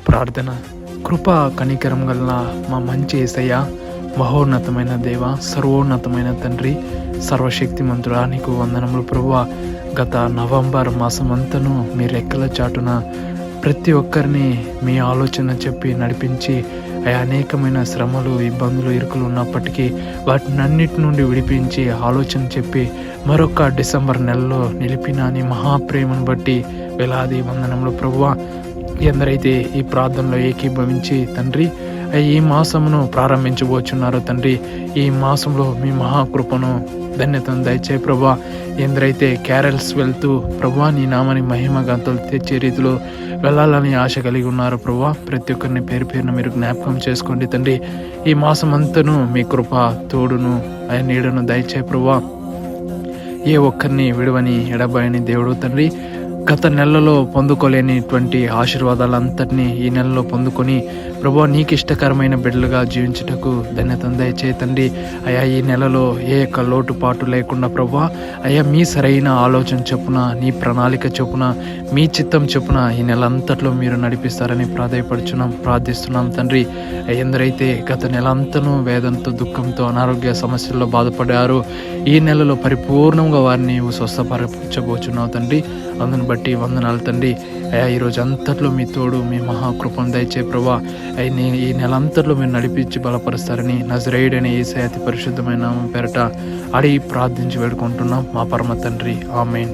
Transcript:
ప్రార్థన. కృపా కనికరం గల మా మంచి యేసయ్య, మహోన్నతమైన దేవ, సర్వోన్నతమైన తండ్రి, సర్వశక్తిమంతుడా నీకు వందనములు ప్రభువా. గత నవంబర్ మాసమంతను మీ రెక్కల చాటున ప్రతి ఒక్కరిని మీ ఆలోచన చెప్పి నడిపించి అనేకమైన శ్రమలు, ఇబ్బందులు, ఇరుకులు ఉన్నప్పటికీ వాటినన్నిటి నుండి విడిపించి ఆలోచన చెప్పి మరొక డిసెంబర్ నెలలో నిలిపిన నీ మహాప్రేమను బట్టి వేలాది వందనములు ప్రభువా. ఎందరైతే ఈ ప్రార్థనలో ఏకీభవించి తండ్రి ఈ మాసమును ప్రారంభించబోచున్నారో తండ్రి, ఈ మాసంలో మీ మహాకృపను ధన్యతను దయచే ప్రభా. ఎందరైతే క్యారల్స్ వెళ్తూ ప్రభా నీ నామని మహిమ గంతలు తెచ్చే రీతిలో వెళ్ళాలని ఆశ కలిగి ఉన్నారు ప్రభా. ప్రతి ఒక్కరిని పేరు పేరున మీరు జ్ఞాపకం చేసుకోండి తండ్రి. ఈ మాసం అంతను మీ కృప తోడును నీడను దయచే ప్రభా. ఏ ఒక్కరిని విడవని ఎడబాయని దేవుడు తండ్రి. గత నెలలో పొందుకోలేనిటువంటి ఆశీర్వాదాలంతటినీ ఈ నెలలో పొందుకొని ప్రభా నీకు ఇష్టకరమైన బిడ్డలుగా జీవించుటకు ధన్యతను దయచేయి తండ్రి. అయా ఈ నెలలో ఏ యొక్క లోటుపాటు లేకుండా ప్రభా అయా మీ సరైన ఆలోచన చొప్పున, నీ ప్రణాళిక చొప్పున, మీ చిత్తం చొప్పున ఈ నెల అంతట్లో మీరు నడిపిస్తారని ప్రార్థిస్తున్నాం తండ్రి. ఎందరైతే గత నెల అంతను వేదంతో, దుఃఖంతో, అనారోగ్య సమస్యల్లో బాధపడారో ఈ నెలలో పరిపూర్ణంగా వారిని స్వస్థపరచబోచున్నావు తండ్రి. అందును బట్టి వందనాలు తండ్రి. అయ్యా ఈరోజు అంతట్లో మీ తోడు, మీ మహాకృపను దయచే ప్రభా. ఈ నెల అంతట్లో మీరు నడిపించి బలపరుస్తారని నజరేయుడైన యేసయ్య అతి పరిశుద్ధమైన నామం పేరట అడిగి ప్రార్థించి వేడుకుంటున్నాం మా పరమ తండ్రి. ఆమేన్.